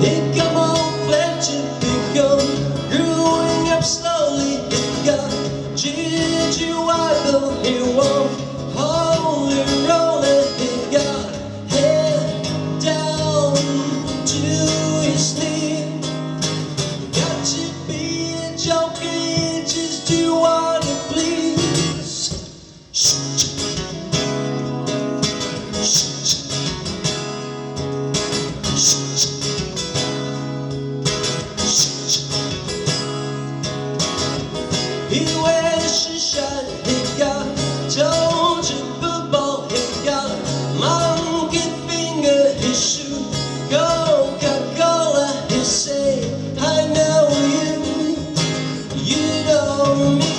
It come on fledging, become growing up slowly. It got Gigi Wild, he won't holy roller. It got head down to his knee. Got to be a jockey just to want to please. He wears a shirt, he got Georgia football, he got monkey finger, his shoe, Coca-Cola, he say, I know you, you know me.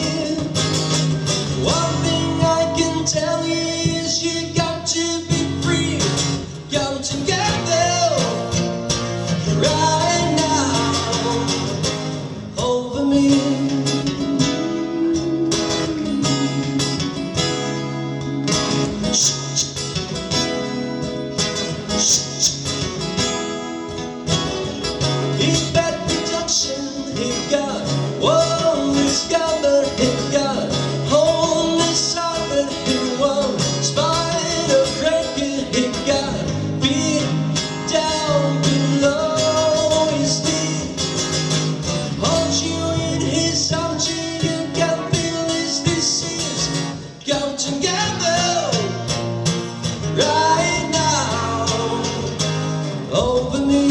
One thing I can tell you is you got to be free. Come together right now over me. He bet the junction, he got one discovered, he got home decided, he won spider cranking, he got beat down below his knee. Hold you in his arms, you can feel his disease. Come together right now over me.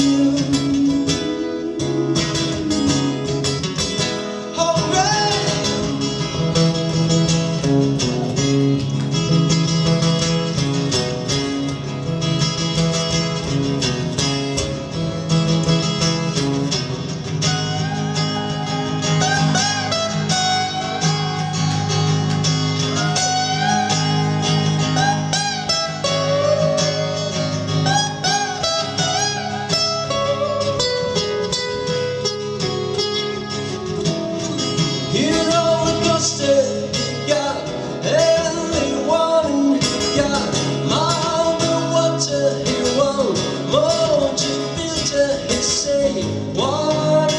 You know it ghosted, you got everyone, you got mother water, you want mojo filter, he say, water,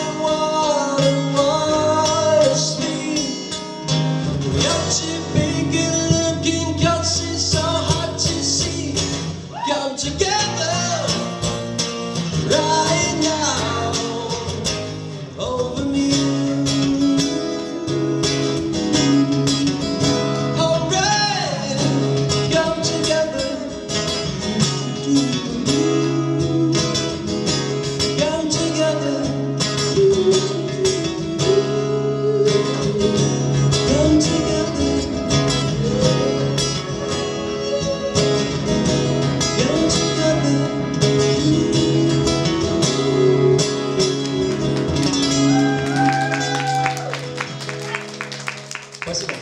sleep. Got to be good looking, cause it's so hard to see. Come together right now over me. Спасибо.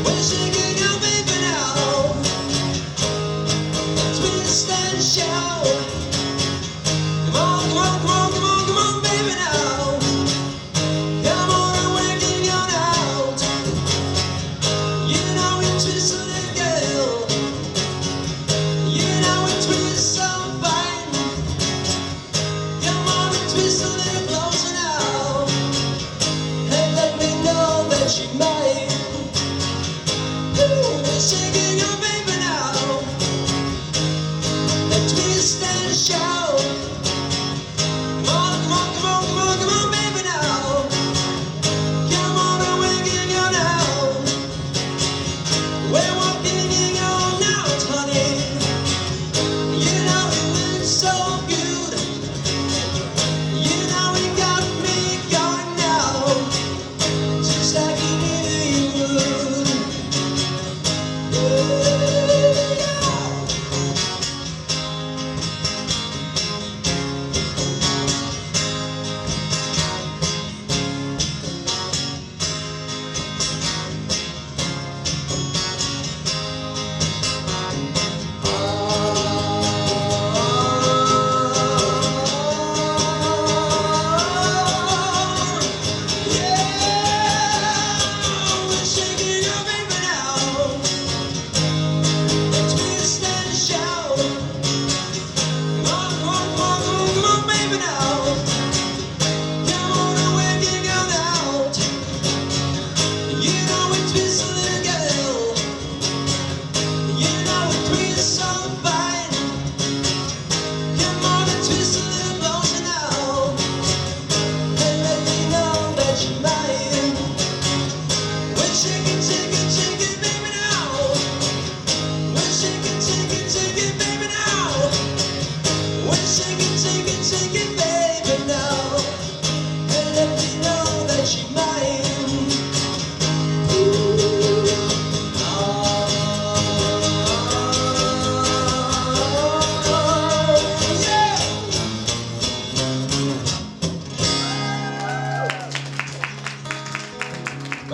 We're shaking your baby now, twist and shout. Come on, come on, come on, come on, come on, baby now. Come on and working on out. You know it twists a little girl. You know it twists so fine. Come on and twist a little closer now. And let me know that you might. Ooh, we're shaking your baby now. And twist and shout. Come on, come on, come on, come on, come on, baby now. Come on and working on out. We're walking in on out, honey. You know it looks so good. You know it got me going now, just like you did.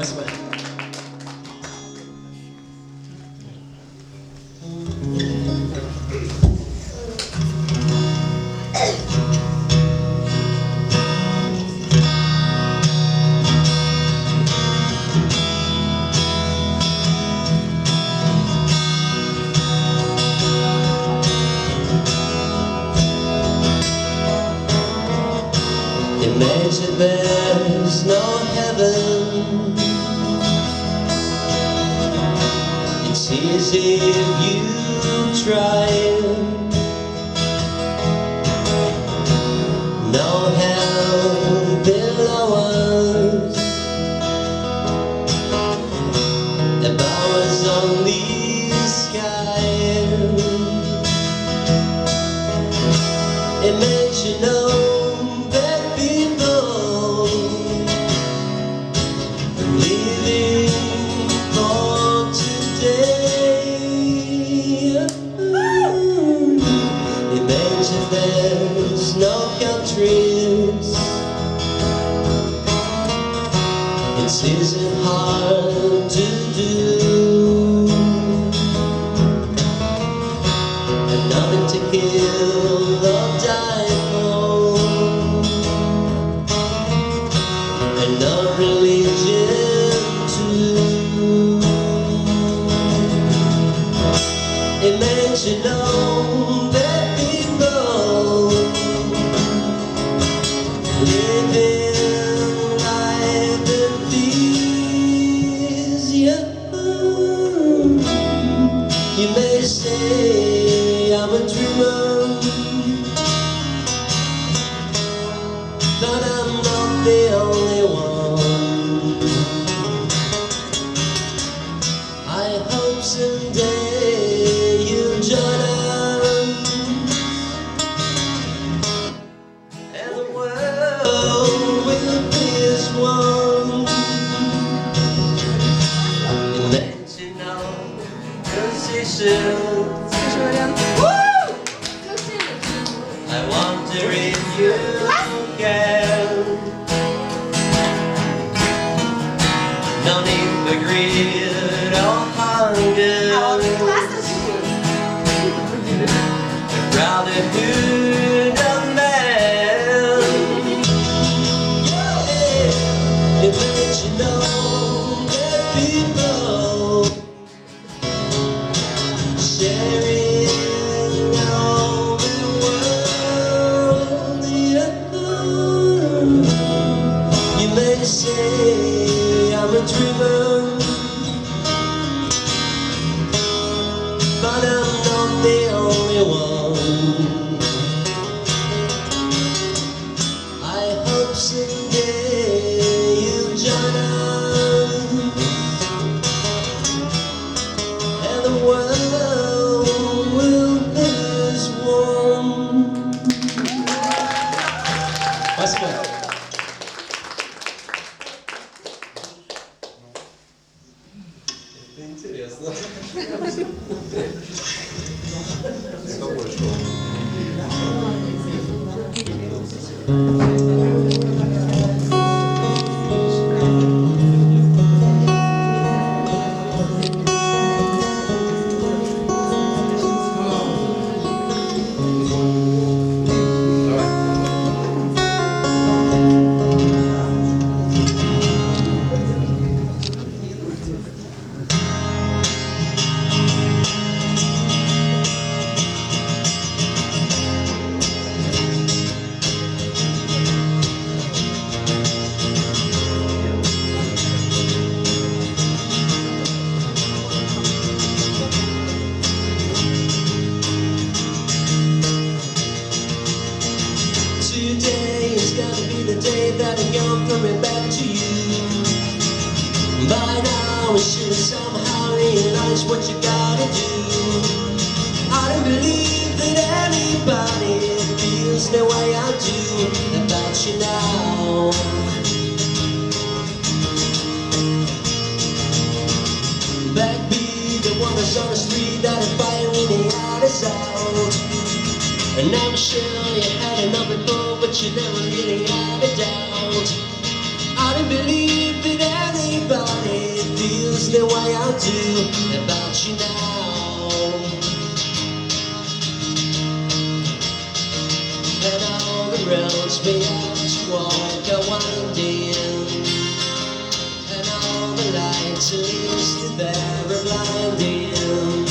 Mas bem. Imagine there's no heaven. It's easy if you try. No hell below us. Above us only sky. Imagine there's no countries. It's easy hard to do, and nothing to kill or die for, and no religion too. Imagine all that people living life in peace. You may say I'm a dreamer, but I'm not the only one. I hope someday you'll join us, and the world will be as one. Imagine all positions. I wonder if you can. No need for greed or hunger. The brotherhood of man. Yeah. Imagine all the people sharing all the world. Yeah. You may say I'm a dreamer, but I'm not the only one. I hope someday you'll join us, and the world will be as one. Mas bem. Интересно. Today is gonna be the day that I'm coming back to you. By now we should have somehow realized what you gotta do. I don't believe that anybody feels the way I do about you now. Backbeat, the one that's on the street that is firing the others out. And I'm sure you had enough before, but you never really had a doubt. I didn't believe that anybody we have to walk are winding, and all the lights listed there are blinding.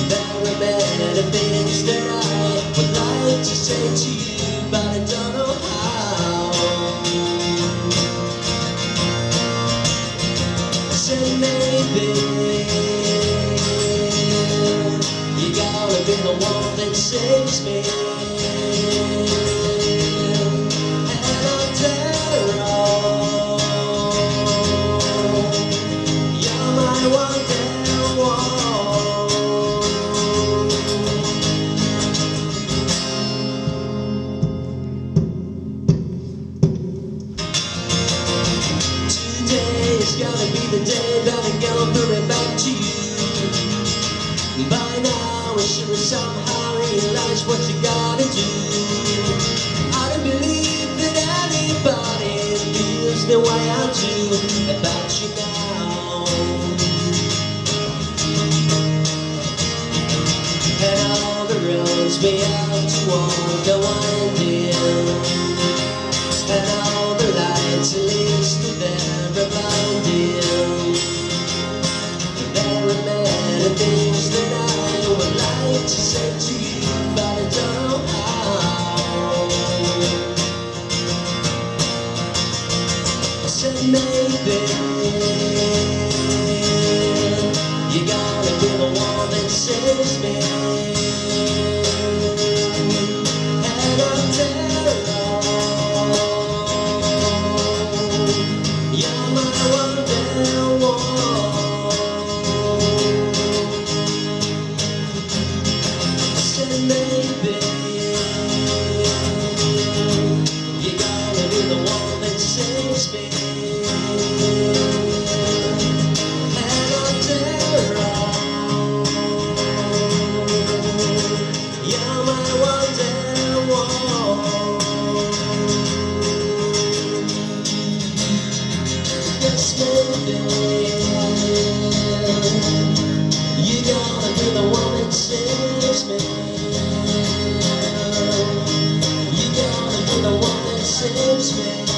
There are many things that I would like to say to you, but I don't know how. I said maybe you gotta be the one that saves me. And after all, you're my wonderwall. Today's gotta be the day that I'm gonna put it back to you. By now I should have somehow realized what you gotta do. I don't believe that anybody feels the way I do about you now. And all the roads we have to walk are winding, and all the lights listed there are blinding. There are many things that I would like to say to you, but I don't know how. I said maybe you gotta be the one that saves me. And after all, you're my wonderwall. Maybe you gotta be the one that saves me. And after all, you're my wonderwall. Yes, maybe you gotta be the one that saves me. You gotta be the one that saves me.